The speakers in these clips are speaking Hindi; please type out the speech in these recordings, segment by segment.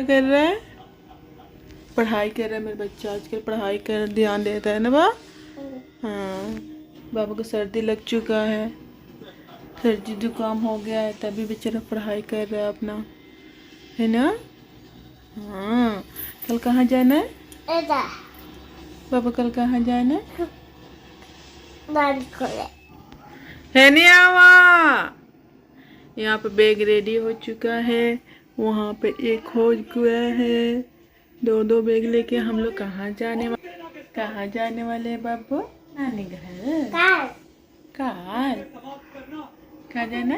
क्या कर रहा है? पढ़ाई कर रहा है मेरा बच्चा। आजकल पढ़ाई कर ध्यान देता है ना बा। हाँ, बाबा को सर्दी लग चुका है, सर्दी जुकाम हो गया है, तभी बेचारा पढ़ाई कर रहा है अपना, है ना। हाँ, कल कहाँ जाना है बाबा? कल कहाँ जाना है? है नहीं आवा। यहाँ पे बैग रेडी हो चुका है, वहाँ पे एक हो गया है। दो बैग लेके हम लोग कहाँ जाने वाले हैं बाबू? नानी घर। कार कहाँ जाना?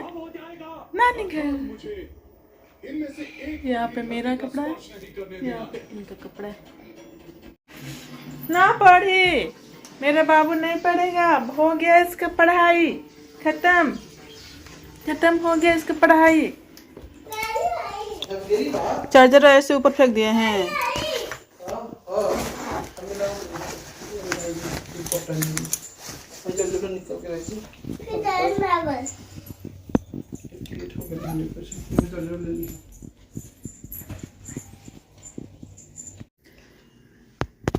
नानी घर। यहाँ पे मेरा कपड़ा है, यहाँ पे इनका कपड़ा है। ना पढ़े मेरा बाबू, नहीं पढ़ेगा। हो गया इसका पढ़ाई, खत्म हो गया इसका पढ़ाई। चार्जर ऐसे ऊपर फेंक दिए हैं।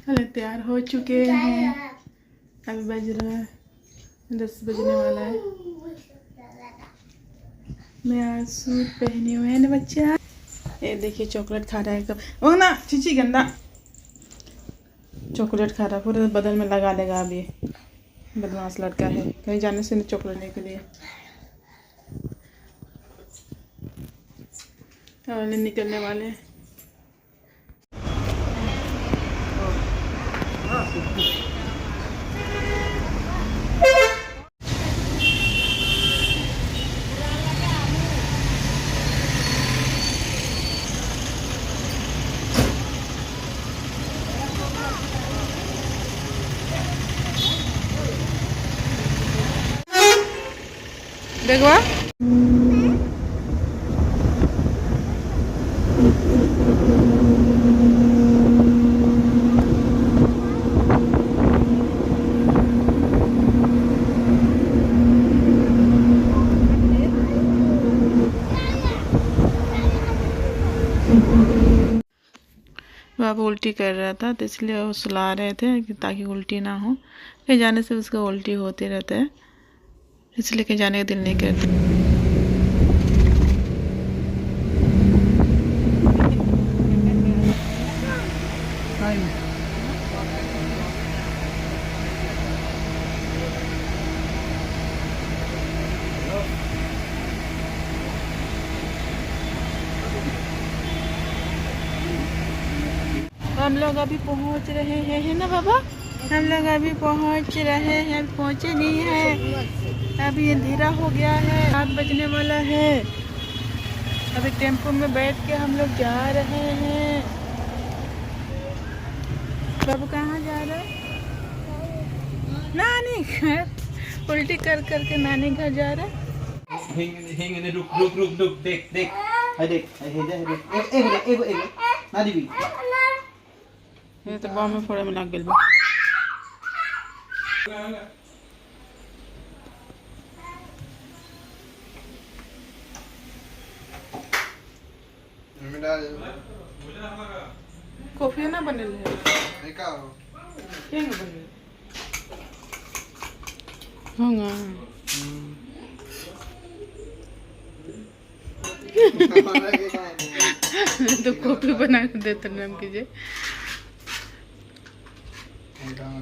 चले तैयार हो चुके हैं, अभी बज रहा है 10 बजने वाला है। मैं आज सूट पहनी हुई है ना बच्चा। ये देखिए चॉकलेट खा रहा है। कब वो ना चीची गंदा चॉकलेट खा रहा है, पूरे बदन में लगा देगा। अभी बदमाश लड़का है, कहीं जाने से नहीं चॉकलेट लेने के लिए। वाले निकलने वाले हैं। देखवा बाबू उल्टी कर रहा था, तो इसलिए वो सुला रहे थे ताकि उल्टी ना हो। कहीं जाने से उसका उल्टी होते रहता है, इसलिए कहीं जाने का दिल नहीं करता। हम लोग अभी पहुंच रहे हैं, है ना बाबा? हम लोग अभी पहुंच रहे हैं, पहुंचे नहीं है अभी, अंधेरा हो गया है, 7 बजने वाला है। अभी टेम्पो में बैठ के हम लोग जा रहे हैं। बाबू कहाँ जा रहे हैं? नानी घर। उल्टी कर करके नानी घर जा रहे हैं। रुक देख ना दीदी, ये तो बॉम्ब में फोड़े में लग गया। कॉफी ना बने तो कॉफी बना के देते नाम कीजिए।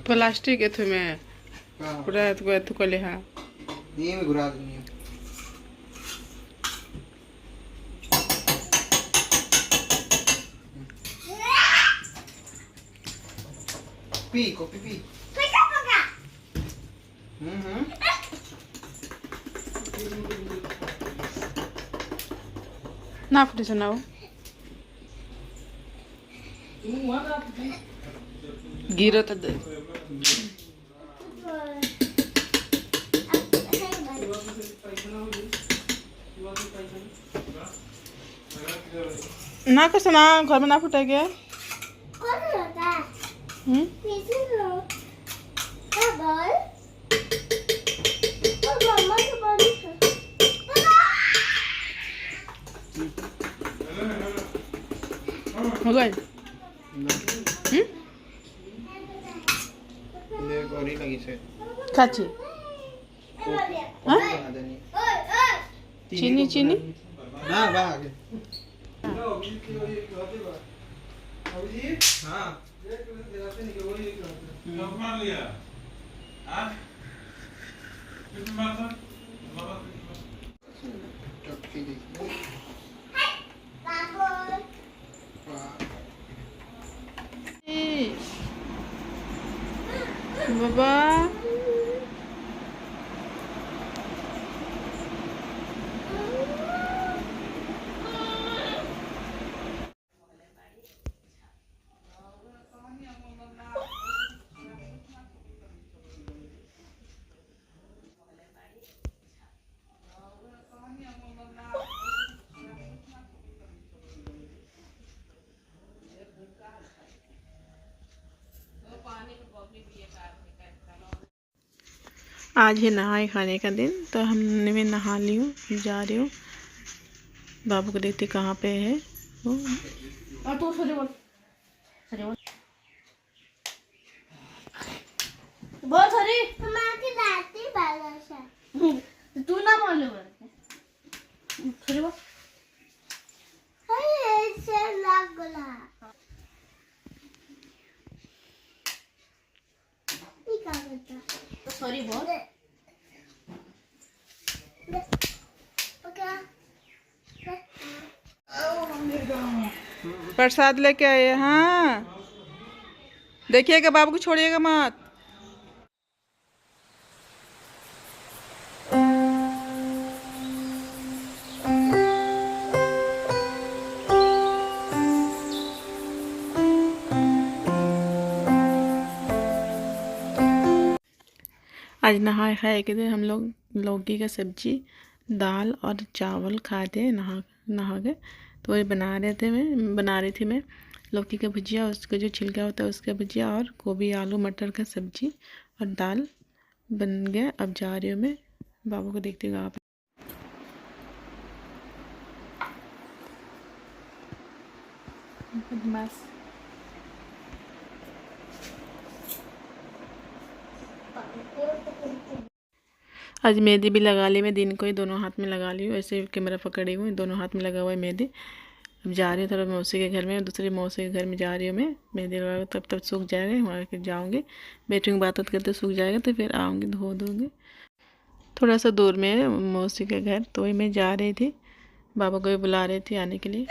प्लास्टिक एथु में पूरा एथु को ले हा ये में घुरा दूंगी। P coffee P. ना फटे सुनाओ। गिरा तो ना कर सुना, घर में ना फुटे गया। हो गए? गोरी लगी से काची हाँ? चीनी चीनी ना बा आगे हाँ बाबा आज है नहाए खाने का दिन, तो हमने मैं नहा ली हूँ, जा रही हूँ। बाबू को देखते कहाँ पे है वो। और तू सॉरी बोल बहुत सॉरी तू ना बोल सॉरी बोल सॉरी बोल प्रसाद लेके आए। हाँ देखिएगा, बाबू को छोड़िएगा मत। आज नहाए खाए के दिन हम लोग लौकी का सब्जी, दाल और चावल खाए थे नहा के। तो वही बना रही थी मैं लौकी का भुजिया, उसका जो छिलका होता है उसका भुजिया, और गोभी आलू मटर का सब्जी और दाल बन गया। अब जा रही हूँ मैं, बाबू को देखती हूँ आप। आज मेहंदी भी लगा ली मैं, दिन को ही दोनों हाथ में लगा ली हूँ। ऐसे कैमरा पकड़ी हुई, दोनों हाथ में लगा हुआ है मेहंदी। अब जा रही हूँ थोड़ा मौसी के घर में, दूसरी मौसी के घर में जा रही हूँ मैं। मेहंदी लगा तब सूख जाएगा, वहाँ फिर जाऊँगी, बैठूँगी बात करते, सूख जाएगा तो फिर आऊँगी, धो दूँगी। थोड़ा सा दूर में है मौसी के घर, तो वही मैं जा रही थी। बाबा को भी बुला रही थी आने के लिए।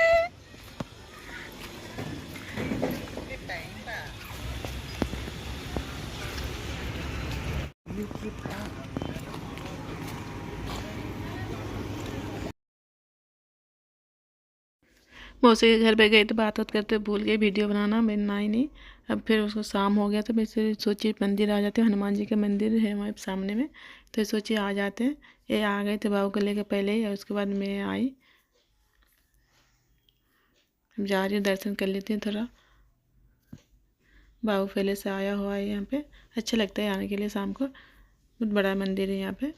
मौसी के घर पे गई तो बात करते भूल गई वीडियो बनाना, मैं बनाई नहीं। अब फिर उसको शाम हो गया तो मैं सोची मंदिर आ जाते हैं, हनुमान जी का मंदिर है वहाँ सामने में, तो सोची आ जाते हैं। ये आ गए थे बाबू को लेकर पहले ही, और उसके बाद मैं आई। अब जा रही हूँ, दर्शन कर लेती हूँ थोड़ा। बाबू पहले से आया हुआ है यहाँ पे, अच्छा लगता है आने के लिए शाम को। बहुत बड़ा मंदिर है यहाँ पे।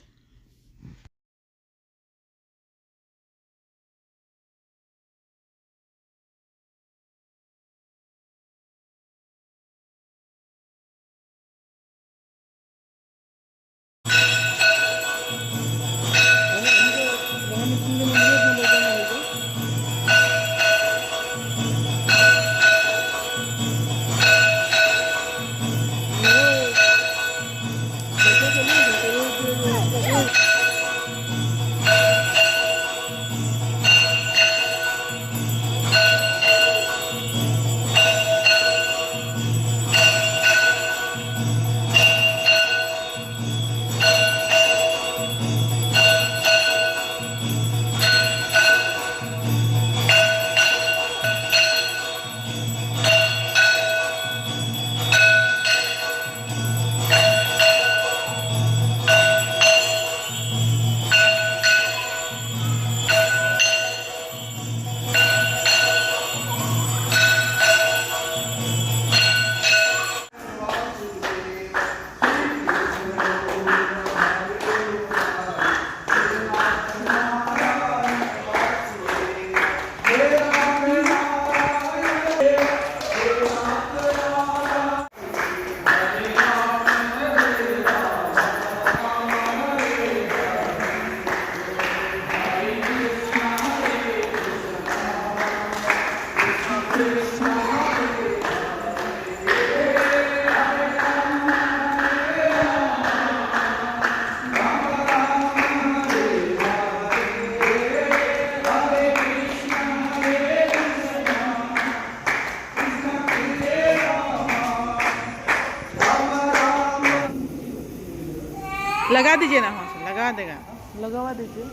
लगा दीजिए ना वहाँ से, लगा देगा, लगवा दीजिए,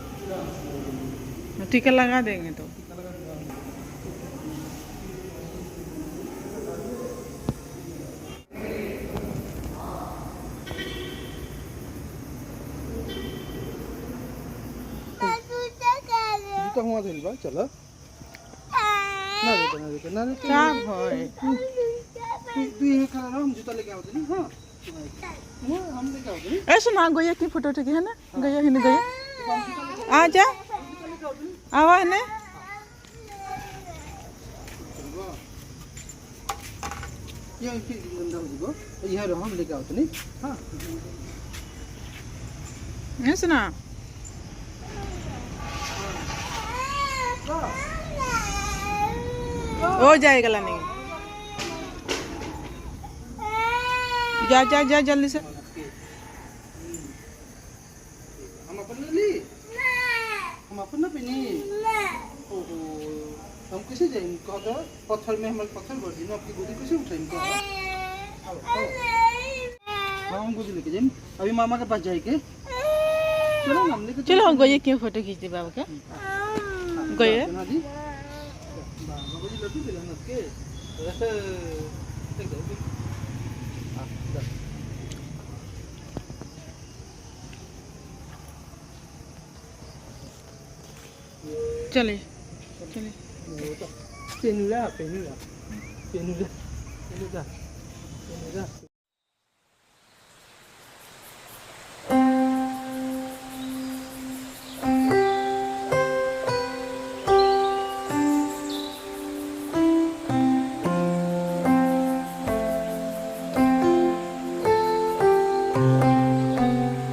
टीका लगा देंगे तो। जूता हुआ धइल बा चलो ना रे ना रे क्या भाई तू ये खा रहा हम जूता लेके आवत नहीं हां हम लेके आवत नहीं ऐसे ना गया की फोटो उठे है ना, गया ही नहीं गया, आ जा आवा है ने ये फिर गंदा हो जीबो यहाँ रहो हम लेके आवत नहीं हां ऐसे ना हो जाएगा लाने, जा जा जा जल्दी से। हम अपन ली हम अपन ना पहनी ओहो हम कैसे जाएंगे कह दो पत्थर में हमारे पत्थर भर दी ना आपकी गोदी कैसे उठाएंगे हम गोदी लेके जाएंगे अभी मामा के पास जाएंगे चलो हम लेके चलो हम गए क्यों फोटो खींच दे बाबा का गए ना दी बाबा गोदी लड्डू दिला ना के ऐसे देख दो चलिए चलिए पेनुला